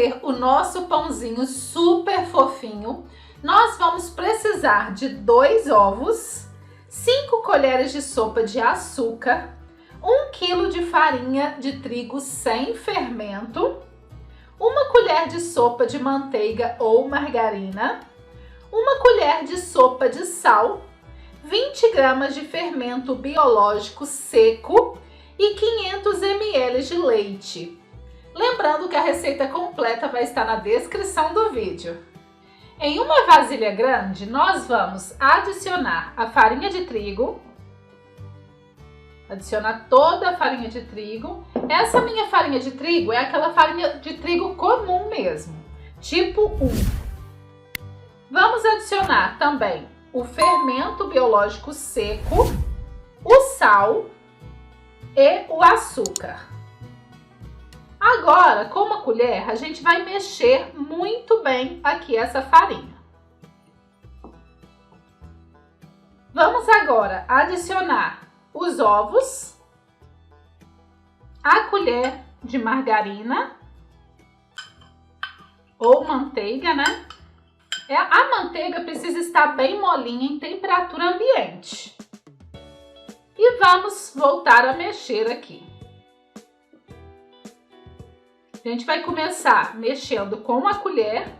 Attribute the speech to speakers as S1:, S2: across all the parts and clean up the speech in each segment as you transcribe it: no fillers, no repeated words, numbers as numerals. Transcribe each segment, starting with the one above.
S1: fazer o nosso pãozinho super fofinho, nós vamos precisar de 2 ovos, 5 colheres de sopa de açúcar, 1 kg de farinha de trigo sem fermento, 1 colher de sopa de manteiga ou margarina, 1 colher de sopa de sal, 20 gramas de fermento biológico seco e 500 ml de leite. Lembrando que a receita completa vai estar na descrição do vídeo. Em uma vasilha grande, nós vamos adicionar a farinha de trigo. Adicionar toda a farinha de trigo. Essa minha farinha de trigo é aquela farinha de trigo comum mesmo, tipo 1. Vamos adicionar também o fermento biológico seco, o sal e o açúcar. Agora, com uma colher, a gente vai mexer muito bem aqui essa farinha. Vamos agora adicionar os ovos, a colher de margarina ou manteiga, né? A manteiga precisa estar bem molinha em temperatura ambiente. E vamos voltar a mexer aqui. A gente vai começar mexendo com a colher,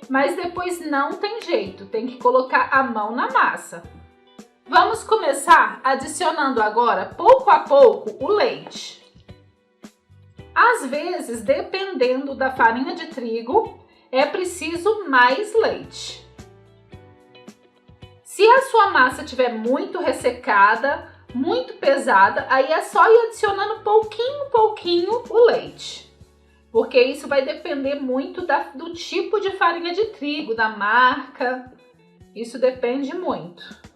S1: mas depois não tem jeito, tem que colocar a mão na massa. Vamos começar adicionando agora, pouco a pouco, o leite. Às vezes, dependendo da farinha de trigo, é preciso mais leite. Se a sua massa estiver muito ressecada, muito pesada, aí é só ir adicionando pouquinho o leite. Porque isso vai depender muito do tipo de farinha de trigo, da marca. Isso depende muito.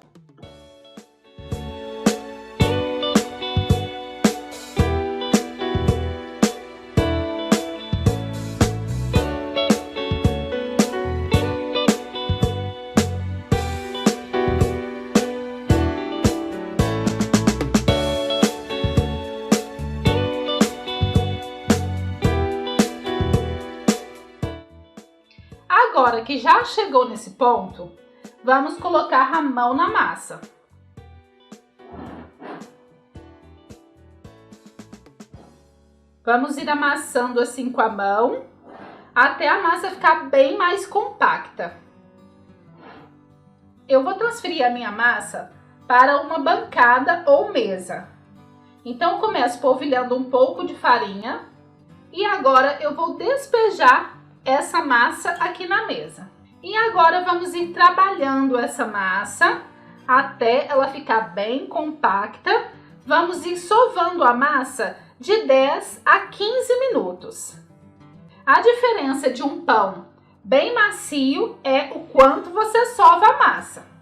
S1: Agora que já chegou nesse ponto, vamos colocar a mão na massa. Vamos ir amassando assim com a mão, até a massa ficar bem mais compacta. Eu vou transferir a minha massa para uma bancada ou mesa. Então, começo polvilhando um pouco de farinha e agora eu vou despejar essa massa aqui na mesa. E agora vamos ir trabalhando essa massa até ela ficar bem compacta. Vamos ir sovando a massa de 10 a 15 minutos. A diferença de um pão bem macio é o quanto você sova a massa.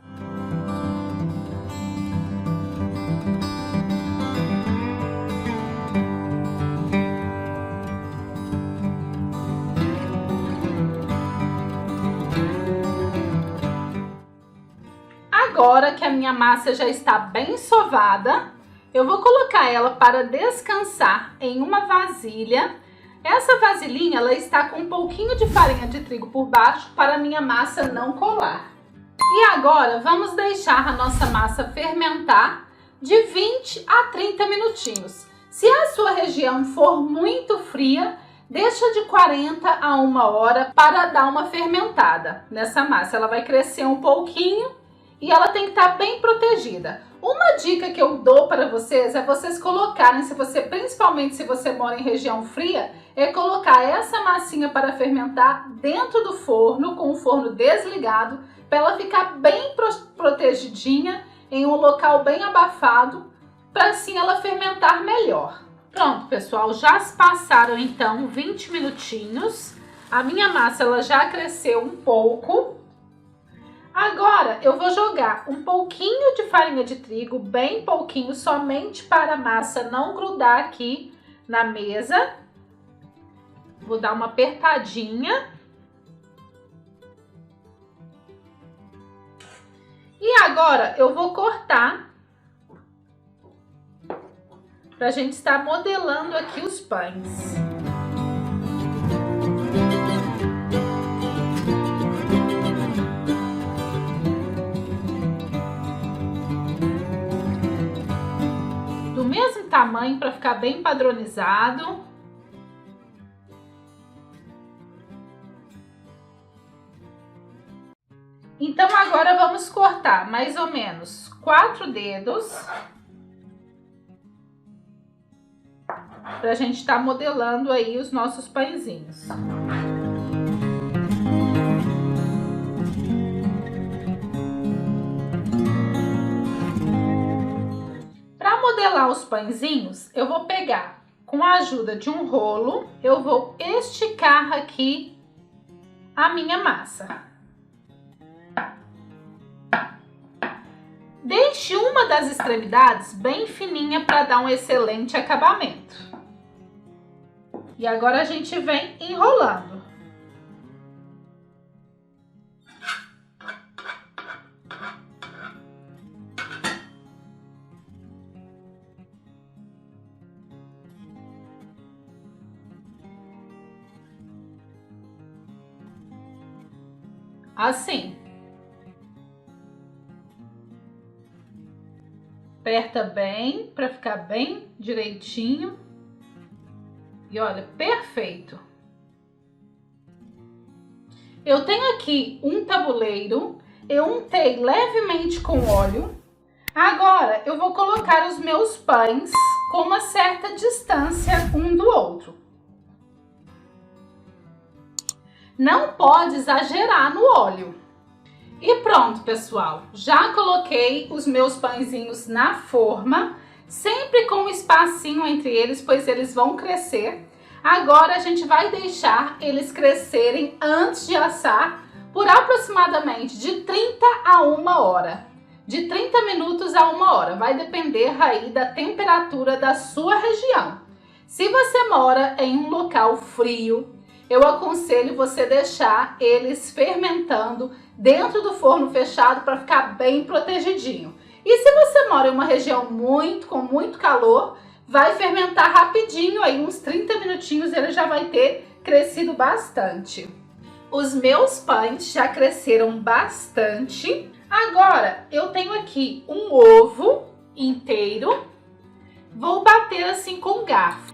S1: Agora que a minha massa já está bem sovada, eu vou colocar ela para descansar em uma vasilha. Essa vasilhinha ela está com um pouquinho de farinha de trigo por baixo para a minha massa não colar. E agora vamos deixar a nossa massa fermentar de 20 a 30 minutinhos. Se a sua região for muito fria, deixa de 40 a 1 hora para dar uma fermentada nessa massa. Ela vai crescer um pouquinho e ela tem que estar bem protegida. Uma dica que eu dou para vocês é vocês colocarem, principalmente se você mora em região fria, é colocar essa massinha para fermentar dentro do forno, com o forno desligado, para ela ficar bem protegidinha, em um local bem abafado, para assim ela fermentar melhor. Pronto, pessoal, já se passaram então 20 minutinhos. A minha massa ela já cresceu um pouco. Agora eu vou jogar um pouquinho de farinha de trigo, bem pouquinho, somente para a massa não grudar aqui na mesa. Vou dar uma apertadinha. E agora eu vou cortar para a gente estar modelando aqui os pães. do mesmo tamanho para ficar bem padronizado. Então agora vamos cortar mais ou menos 4 dedos pra gente estar modelando aí os nossos pãezinhos. Para modelar os pãezinhos, eu vou pegar com a ajuda de um rolo, eu vou esticar aqui a minha massa. Deixe uma das extremidades bem fininha para dar um excelente acabamento. E agora a gente vem enrolando. Assim. Aperta bem para ficar bem direitinho. E olha, perfeito. Eu tenho aqui um tabuleiro, eu untei levemente com óleo. Agora eu vou colocar os meus pães com uma certa distância um do outro. Não pode exagerar no óleo. E pronto, pessoal, já coloquei os meus pãezinhos na forma, sempre com um espacinho entre eles, pois eles vão crescer. Agora a gente vai deixar eles crescerem antes de assar por aproximadamente de 30 a 1 hora. De 30 minutos a 1 hora, vai depender aí da temperatura da sua região. Se você mora em um local frio, eu aconselho você deixar eles fermentando dentro do forno fechado para ficar bem protegidinho. E se você mora em uma região com muito calor, vai fermentar rapidinho, aí uns 30 minutinhos ele já vai ter crescido bastante. Os meus pães já cresceram bastante. Agora eu tenho aqui um ovo inteiro. Vou bater assim com garfo.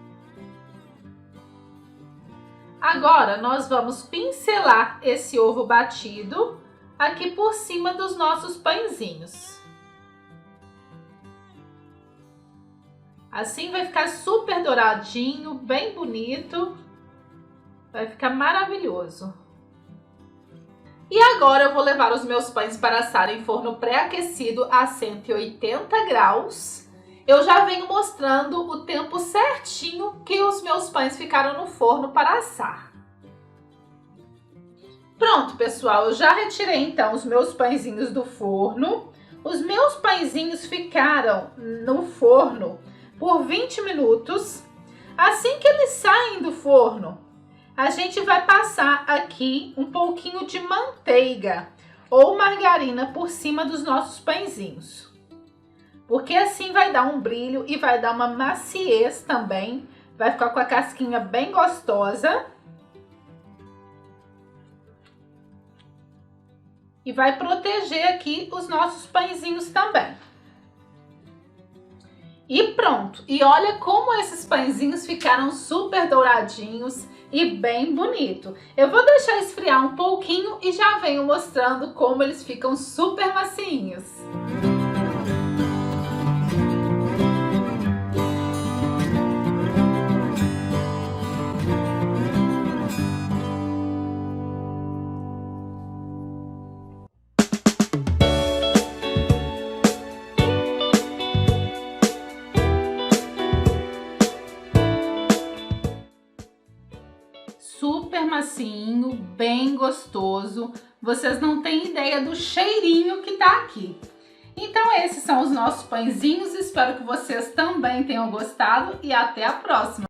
S1: Agora nós vamos pincelar esse ovo batido aqui por cima dos nossos pãezinhos. Assim vai ficar super douradinho, bem bonito. Vai ficar maravilhoso. E agora eu vou levar os meus pães para assar em forno pré-aquecido a 180 graus. Eu já venho mostrando o tempo certinho que os meus pães ficaram no forno para assar. Pronto, pessoal, eu já retirei então os meus pãezinhos do forno. Os meus pãezinhos ficaram no forno por 20 minutos. Assim que eles saem do forno, a gente vai passar aqui um pouquinho de manteiga ou margarina por cima dos nossos pãezinhos. Porque assim vai dar um brilho e vai dar uma maciez também. Vai ficar com a casquinha bem gostosa. E vai proteger aqui os nossos pãezinhos também. E pronto! E olha como esses pãezinhos ficaram super douradinhos e bem bonito. Eu vou deixar esfriar um pouquinho e já venho mostrando como eles ficam super macinhos. Super macinho, bem gostoso. Vocês não têm ideia do cheirinho que tá aqui. Então esses são os nossos pãezinhos. Espero que vocês também tenham gostado e até a próxima.